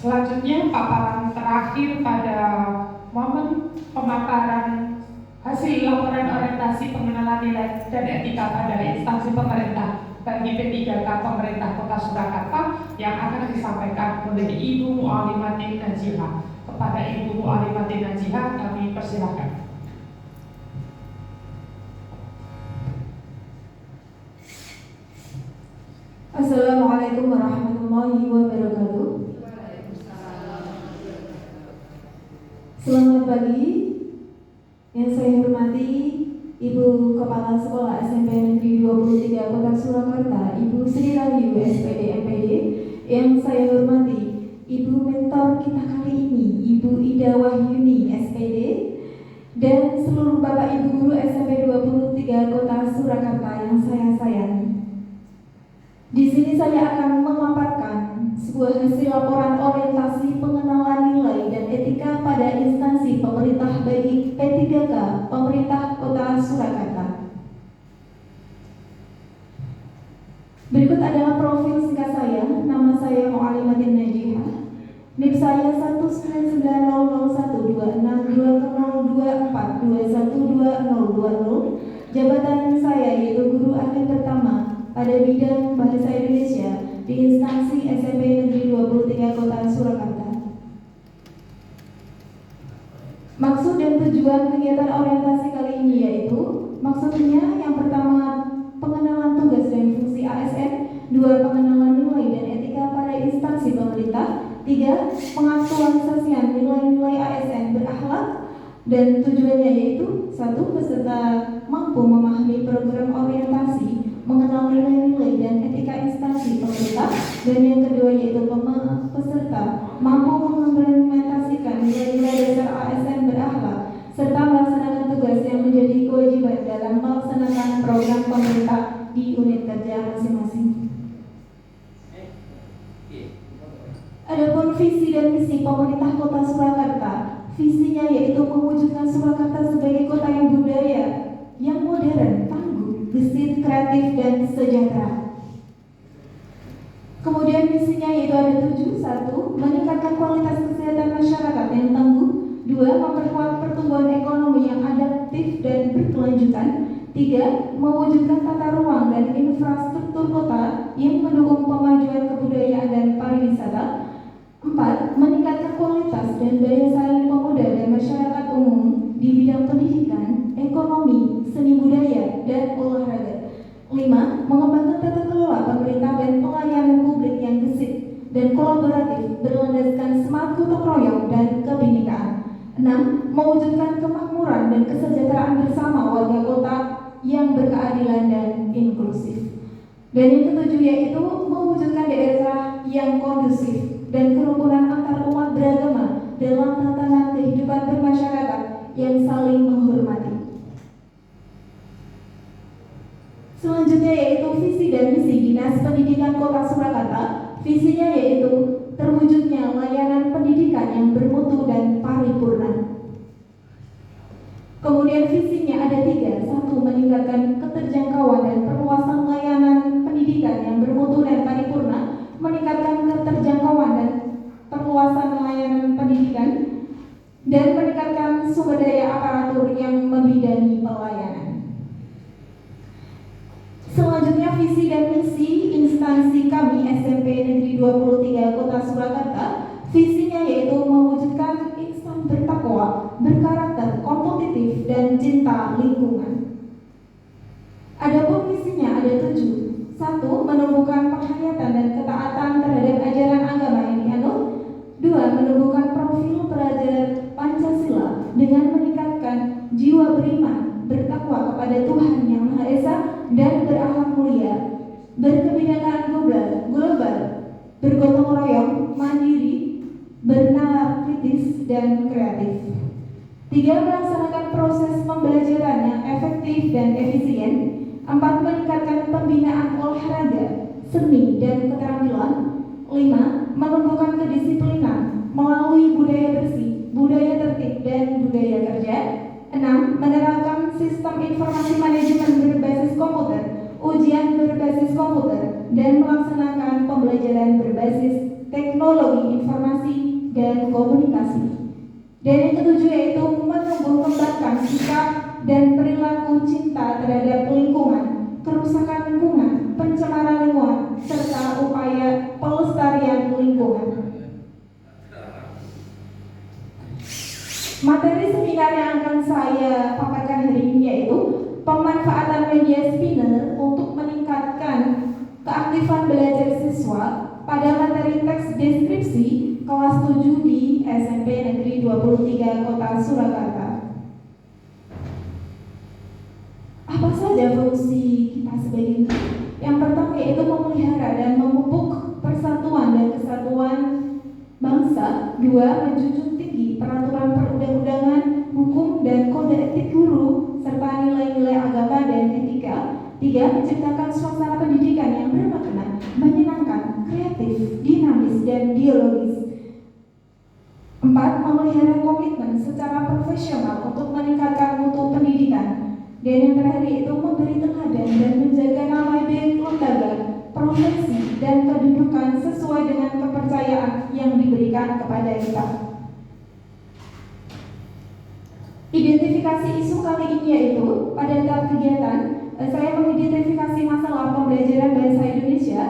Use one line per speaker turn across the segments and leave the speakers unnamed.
Selanjutnya paparan terakhir pada momen pemaparan hasil laporan orientasi pengenalan nilai dan etika pada instansi pemerintah bagi P3K pemerintah Kota Surakarta yang akan disampaikan oleh Ibu Mu'alimatin Najihah. Kepada Ibu Mu'alimatin Najihah kami persilahkan.
Assalamualaikum warahmatullahi wabarakatuh. Selamat pagi. Yang saya hormati Ibu Kepala Sekolah SMP Negeri 23 Kota Surakarta, Ibu Sri Rahayu SPD MPD. Yang saya hormati Ibu Mentor kita kali ini, Ibu Ida Wahyuni SPD, dan seluruh Bapak Ibu Guru SMP 23 Kota Surakarta yang saya sayangi. Di sini saya akan memaparkan sebuah hasil laporan orientasi pengenalan nilai dan etika pada instansi pemerintah bagi P3K pemerintah Kota Surakarta. Berikut adalah profil singkat saya. Nama saya Mu'alimatin Najihah. NIP saya 19900120224212020. Jabatan saya yaitu guru ahli pertama pada bidang Bahasa Indonesia di instansi SMP Negeri 23 Kota Surakarta. Maksud dan tujuan kegiatan orientasi kali ini yaitu maksudnya yang pertama pengenalan tugas dan fungsi ASN, 2 pengenalan nilai dan etika pada instansi pemerintah, 3 pengaktualisasian nilai-nilai ASN berakhlak, dan tujuannya yaitu 1 peserta mampu memahami program orientasi mengenal nilai-nilai dan etika instansi pemerintah, dan yang kedua yaitu peserta mampu mengimplementasikan nilai-nilai dasar ASN berakhlak serta melaksanakan tugas yang menjadi kewajiban dalam melaksanakan program pemerintah di unit kerja masing-masing. Adapun visi dan misi pemerintah Kota Surakarta, visinya yaitu mewujudkan Surakarta sebagai kota yang budaya, yang modern, tangguh, gesit, kreatif, dan sejahtera. Kemudian misinya yaitu ada 7. 1. Meningkatkan kualitas kesehatan masyarakat yang tangguh. 2. Memperkuat pertumbuhan ekonomi yang adaptif dan berkelanjutan. 3. Mewujudkan tata ruang dan infrastruktur kota yang mendukung pemajuan kebudayaan dan pariwisata. 4. Meningkatkan kualitas dan daya saing pemuda dan masyarakat umum di bidang pendidikan, ekonomi, seni budaya, dan olahraga. 5. Mengembangkan tata kelola pemerintah dan pelayanan publik yang gesit dan kolaboratif berlandaskan smart gotong royong dan kebinekaan. 6. Mewujudkan kemakmuran dan kesejahteraan bersama warga kota yang berkeadilan dan inklusif. Dan yang ketujuh yaitu mewujudkan daerah yang kondusif dan kerukunan antar umat beragama dalam tatanan kehidupan bermasyarakat yang saling menghormati. Selanjutnya yaitu visi dan misi Dinas Pendidikan Kota Surakarta. Visinya yaitu terwujudnya layanan pendidikan yang bermutu dan paripurna. Kemudian visinya ada 3. 1. Meningkatkan keterjangkauan dan perluasan layanan pendidikan yang bermutu dan paripurna. Meningkatkan keterjangkauan dan perluasan layanan pendidikan, dan meningkatkan sumber daya aparatur yang membidangi pelayanan. Selanjutnya visi dan misi instansi kami SMP Negeri 23 Kota Surakarta. Visinya yaitu mewujudkan insan bertakwa, berkarakter, kompetitif, dan cinta lingkungan. Adapun misinya ada 7. 1. Menumbuhkan penghayatan dan ketaatan terhadap ajaran agama yang dianut. 2. Menumbuhkan profil pelajar Pancasila dengan meningkatkan jiwa beriman, bertakwa kepada Tuhan Yang Maha Esa, dan berakhlak mulia, berkebinekaan global, bergotong royong, mandiri, bernalar kritis, dan kreatif. 3. Melaksanakan proses pembelajaran yang efektif dan efisien. 4. Meningkatkan pembinaan olahraga, seni, dan keterampilan. 5. Menumbuhkan kedisiplinan melalui budaya bersih, budaya tertib, dan budaya kerja. 6. Menerapkan sistem informasi manajemen berbasis komputer, ujian berbasis komputer, dan melaksanakan pembelajaran berbasis teknologi informasi dan komunikasi. Dan yang ketujuh yaitu menumbuh kembangkan sikap dan perilaku cinta terhadap lingkungan, kerusakan lingkungan, pencemaran lingkungan, serta upaya pelestarian lingkungan. Materi seminar yang akan saya paparkan hari ini yaitu pemanfaatan media spinner untuk meningkatkan keaktifan belajar siswa pada materi teks deskripsi kelas 7 di SMP Negeri 23 Kota Surakarta. Apa saja fungsi kita sebagai guru? Yang pertama yaitu memelihara dan memupuk persatuan dan kesatuan bangsa. Dua, menjunjung tinggi peraturan perundang-undangan, hukum dan kode etik guru serta nilai-nilai agama dan etika. Tiga, menciptakan suasana pendidikan yang bermakna, menyenangkan, kreatif, dinamis dan dialogis. Empat, memelihara komitmen secara profesional untuk meningkatkan mutu pendidikan. Dan yang terakhir yaitu memberi teladan dan menjaga nama baik lembaga, profesi dan kedudukan sesuai dengan kepercayaan yang diberikan kepada kita. Identifikasi isu kali ini yaitu pada tahap kegiatan saya mengidentifikasi masalah pembelajaran bahasa Indonesia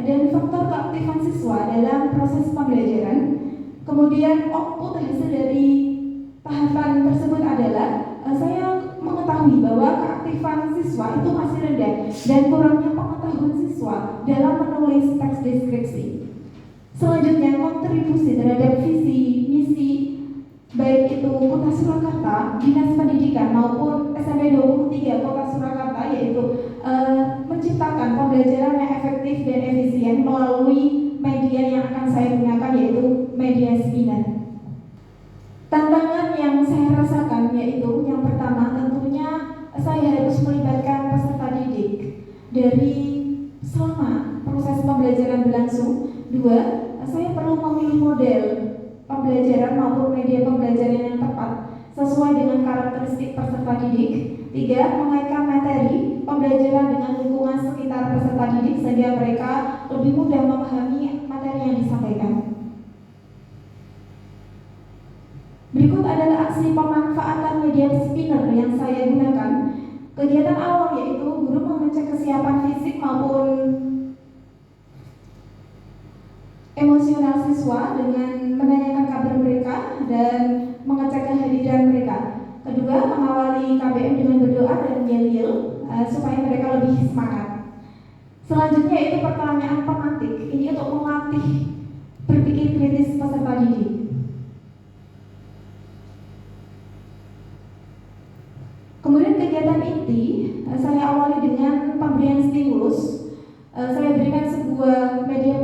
dan faktor keaktifan siswa dalam proses pembelajaran. Kemudian output hasil dari tahapan tersebut adalah saya mengetahui bahwa keaktifan siswa itu masih rendah dan kurangnya pengetahuan siswa dalam menulis teks deskripsi. Selanjutnya, kontribusi terhadap visi misi baik itu Kota Surakarta, Dinas Pendidikan maupun SMP 23 Kota Surakarta yaitu menciptakan pembelajaran yang efektif dan efisien melalui media yang akan saya gunakan yaitu media spinner. Tantangan yang saya rasakan yaitu yang pertama tentunya saya harus melibatkan peserta didik dari selama proses pembelajaran berlangsung. Dua, saya perlu memilih model pembelajaran maupun media pembelajaran yang tepat sesuai dengan karakteristik peserta didik. Tiga, mengaitkan materi pembelajaran dengan lingkungan sekitar peserta didik sehingga mereka lebih mudah memahami materi yang disampaikan. Berikut adalah aksi pemanfaatan media spinner yang saya gunakan. Kegiatan awal yaitu guru mengecek kesiapan fisik maupun emosional siswa dengan menanyakan kabar mereka dan mengecek kehadiran mereka. Kedua, mengawali KBM dengan berdoa dan yel-yel supaya mereka lebih semangat. Selanjutnya yaitu pertanyaan pemantik. Ini untuk melatih berpikir kritis peserta didik. Kemudian kegiatan inti saya awali dengan pemberian stimulus. Saya berikan sebuah media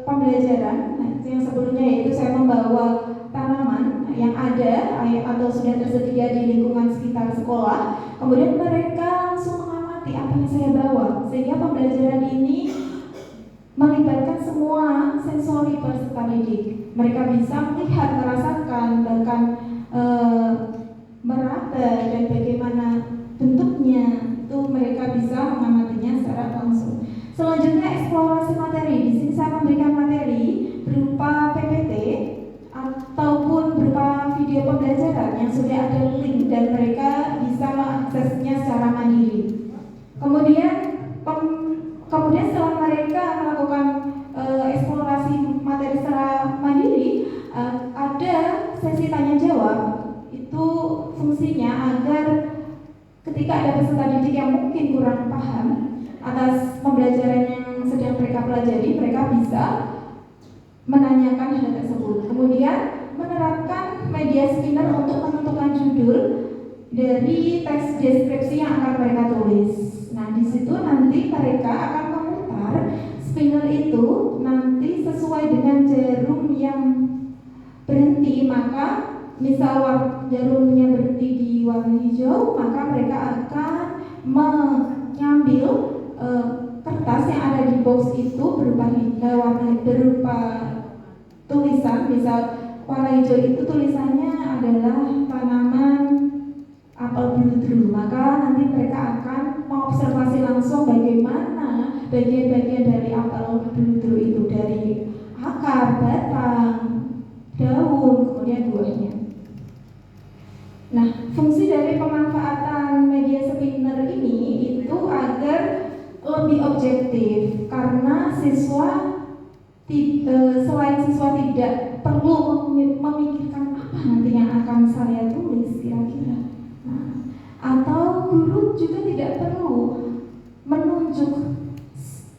pembelajaran yang sebelumnya yaitu saya membawa tanaman yang ada atau sudah tersedia di lingkungan sekitar sekolah. Kemudian mereka langsung mengamati apa yang saya bawa sehingga pembelajaran ini melibatkan semua sensori peserta didik. Mereka bisa melihat, merasakan, bahkan meraba dan bagaimana bentuknya itu mereka bisa mengamatinya secara langsung. Selanjutnya eksplorasi materi. Di sini saya memberikan materi berupa PPT ataupun berupa video pembelajaran yang sudah ada link dan mereka bisa mengaksesnya secara mandiri. Kemudian setelah mereka melakukan eksplorasi materi secara mandiri, ada sesi tanya jawab. Itu fungsinya agar ketika ada peserta didik yang mungkin kurang paham atas pembelajaran yang sedang mereka pelajari, mereka bisa menanyakan hal tersebut. Kemudian menerapkan media spinner untuk menentukan judul dari teks deskripsi yang akan mereka tulis. Nah, di situ nanti mereka akan memutar spinner itu nanti sesuai dengan jarum yang berhenti. Maka misal jarumnya berhenti di warna hijau, maka mereka akan mengambil kertas yang ada di box itu berupa tulisan. Misal warna hijau itu tulisannya adalah tanaman apel bludru, maka nanti mereka akan mengobservasi langsung bagaimana bagian-bagian dari apel bludru itu, dari akar, batang, daun, kemudian buahnya. Nah, fungsi dari pemanfaatan media spinner ini itu agar lebih objektif, karena selain siswa tidak perlu memikirkan apa nanti yang akan saya tulis kira-kira. Nah, atau guru juga tidak perlu menunjuk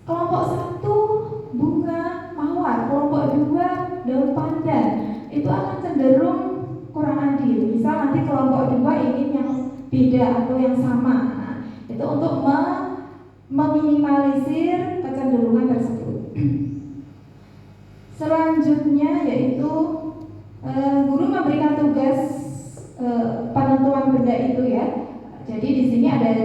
kelompok 1 bunga mawar, kelompok 2 daun pandan. Itu akan cenderung kurang adil. Misal nanti kelompok 2 ingin yang beda atau yang sama. Nah, itu untuk meminimalisir kecenderungan tersebut. Selanjutnya yaitu guru memberikan tugas penentuan benda itu ya. Jadi di sini ada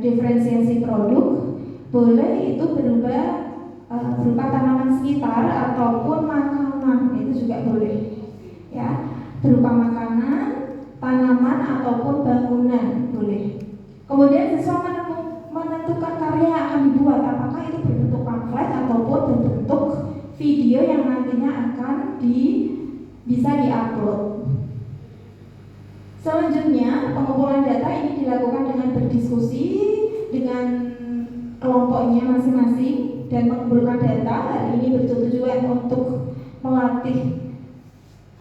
diferensiasi produk, boleh itu berupa tanaman sekitar ataupun makanan, itu juga boleh ya, berupa makanan, tanaman ataupun bangunan boleh. Kemudian siswa menentukan karya yang akan dibuat, apakah itu berbentuk pamflet ataupun berbentuk video yang nantinya akan bisa diupload. Selanjutnya, pengumpulan data ini dilakukan dengan berdiskusi dengan kelompoknya masing-masing dan mengumpulkan data. Hal ini bertujuan untuk melatih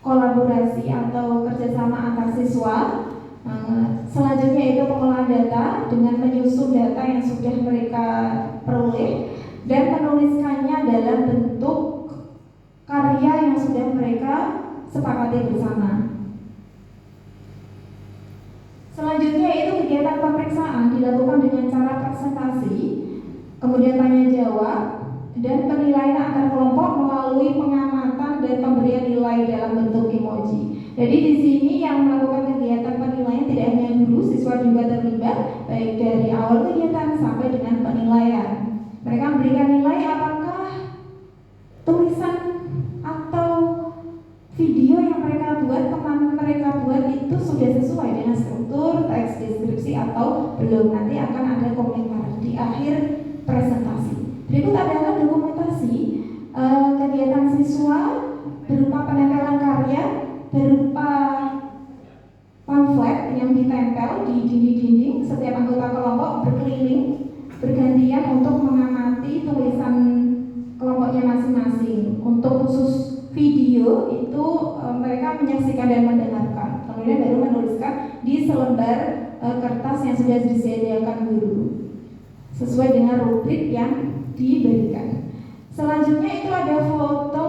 kolaborasi atau kerjasama antar siswa. Selanjutnya itu pengolahan data dengan menyusun data yang sudah mereka peroleh dan menuliskannya dalam bentuk karya yang sudah mereka sepakati bersama. Selanjutnya itu kegiatan pemeriksaan dilakukan dengan cara presentasi, kemudian tanya jawab, dan penilaian antar kelompok melalui pengamatan dan pemberian nilai dalam bentuk emoji. Jadi di sini yang melakukan kegiatan penilaian tidak hanya guru, siswa juga terlibat, baik dari awal kegiatan sampai dengan penilaian. Mereka memberikan nilai apakah tulisan atau video yang mereka buat, teman mereka buat itu sudah sesuai dengan struktur, teks deskripsi atau belum. Nanti akan ada komentar di akhir presentasi. Berikut adalah dokumentasi kegiatan siswa berupa penempelan karya, berupa pamflet yang ditempel di dinding-dinding. Setiap anggota kelompok berkeliling bergantian untuk mengamati tulisan kelompoknya masing-masing. Untuk khusus video itu mereka menyaksikan dan mendengarkan, kemudian baru menuliskan di selembar kertas yang sudah disediakan guru sesuai dengan rubrik yang diberikan. Selanjutnya itu ada foto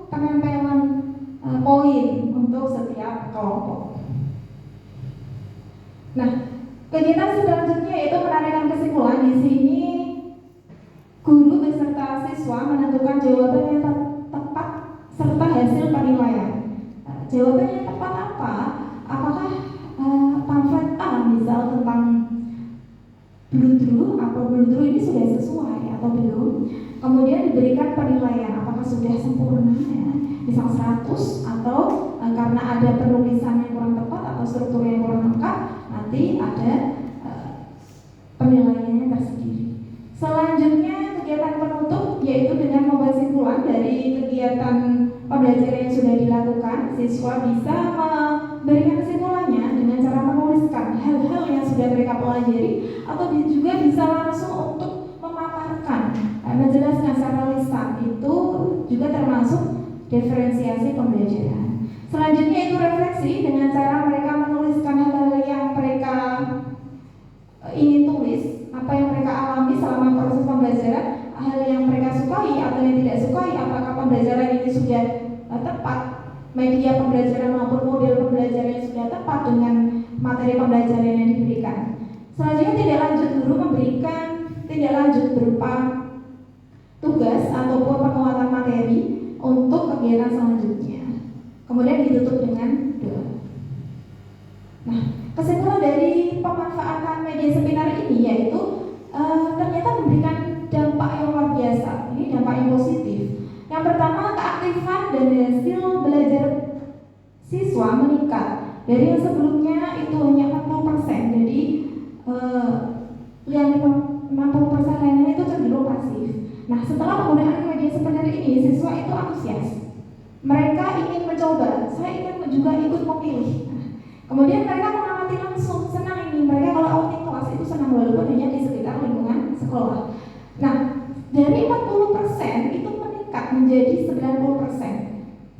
penempelan poin untuk setiap kelompok. Nah, kegiatan selanjutnya itu menanyakan kesimpulan. Di sini guru beserta siswa menentukan jawaban yang tepat serta hasil penilaian. Jawaban yang tepat apa? Apakah pamflet A misal tentang bludru atau bludru ini sudah sesuai atau belum? Kemudian diberikan penilaian apakah sudah sempurna ya, misal 100 atau karena ada penulisan yang kurang tepat atau struktur yang kurang lengkap, nanti ada penilaiannya tersendiri. Selanjutnya kegiatan penutup yaitu dengan membuat simpulan dari kegiatan pembelajaran yang sudah dilakukan. Siswa bisa memberikan kesimpulannya dengan cara menuliskan hal-hal yang sudah mereka pelajari atau juga bisa langsung untuk memaparkan, menjelaskan secara lisan. Itu juga termasuk diferensiasi pembelajaran. Selanjutnya itu refleksi dengan cara mereka menuliskan hal-hal yang mereka ingin tulis, apa yang mereka alami selama proses pembelajaran, hal yang mereka sukai atau yang tidak sukai, apakah pembelajaran ini sudah tepat, media pembelajaran maupun model pembelajaran yang sudah tepat dengan materi pembelajaran yang diberikan. Selanjutnya tindak lanjut, guru memberikan tindak lanjut berupa tugas ataupun penguatan materi untuk kegiatan selanjutnya. Kemudian ditutup dengan doa. Nah, kesimpulan dari pemanfaatan media seminar ini yaitu ternyata memberikan dampak yang luar biasa. Ini dampak yang positif. Yang pertama, keaktifan dan hasil belajar siswa meningkat dari yang sebelumnya itu hanya 40%. Jadi yang 50% lainnya itu cenderung pasif. Nah, setelah penggunaan media sebenarnya ini, siswa itu antusias. Mereka ingin mencoba, saya ingin juga ikut memilih. Kemudian mereka mengamati langsung, senang ini. Mereka kalau outing kelas itu senang walaupun hanya di sekitar lingkungan sekolah. Nah, dari 40% itu meningkat menjadi 90%.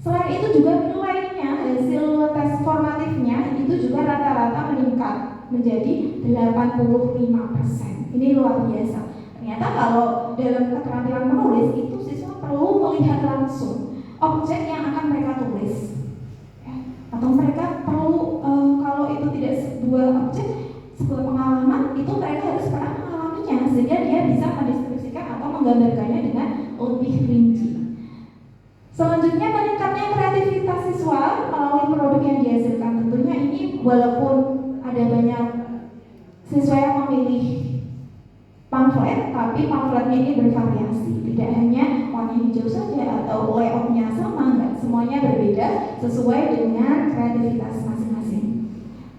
Selain itu juga nilainya, hasil tes formatifnya itu juga rata-rata meningkat menjadi 85%. Ini luar biasa. Ternyata kalau dalam keterampilan menulis itu siswa perlu melihat langsung objek yang akan mereka tulis, ya. Atau mereka perlu kalau itu tidak sebuah objek, sebuah pengalaman, itu mereka harus pernah mengalaminya sehingga dia bisa mendeskripsikan atau menggambarkannya dengan lebih rinci. Selanjutnya meningkatnya kreativitas siswa melalui produk yang dihasilkan. Tentunya ini walaupun ada banyak siswa yang memilih pamflet, tapi pamfletnya ini bervariasi. Tidak hanya warna hijau saja atau layoutnya sama, enggak, semuanya berbeda sesuai dengan kreativitas masing-masing.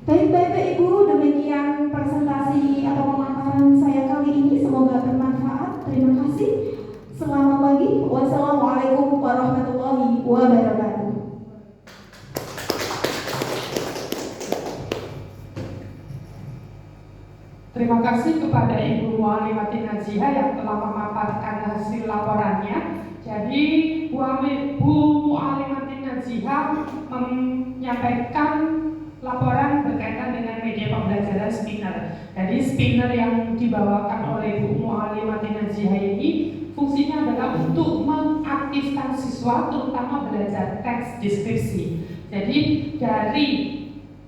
Baik Bapak Ibu, demikian presentasi atau pemaparan saya kali ini. Semoga bermanfaat. Terima kasih. Selamat pagi. Wassalamualaikum warahmatullahi wabarakatuh.
Terima kasih kepada Ibu Mu'alimatin Naziha yang telah memaparkan hasil laporannya. Jadi Bu Mu'alimatin Naziha menyampaikan laporan berkaitan dengan media pembelajaran Spinner. Jadi Spinner yang dibawakan oleh Bu Mu'alimatin Naziha ini fungsinya adalah untuk mengaktifkan siswa, terutama belajar teks deskripsi. Jadi dari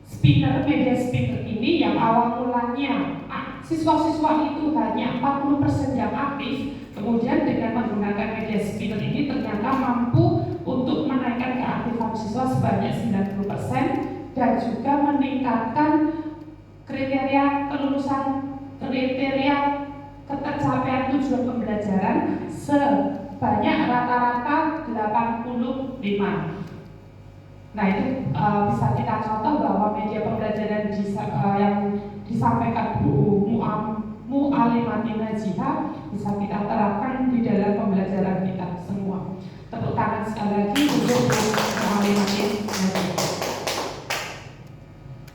Spinner, media Spinner ini yang awal mulanya siswa-siswa itu hanya 40% yang aktif, kemudian dengan menggunakan media Spinner ini ternyata mampu untuk menaikkan keaktifan siswa sebanyak 90% dan juga meningkatkan kriteria kelulusan, kriteria ketercapaian tujuan pembelajaran sebanyak rata-rata 85. Nah itu bisa kita contoh bahwa media pembelajaran yang disampaikan Bu Mu'alimatin Naziha bisa kita terapkan di dalam pembelajaran kita semua. Tepuk tangan sekali lagi untuk Bu Mu'alimatin.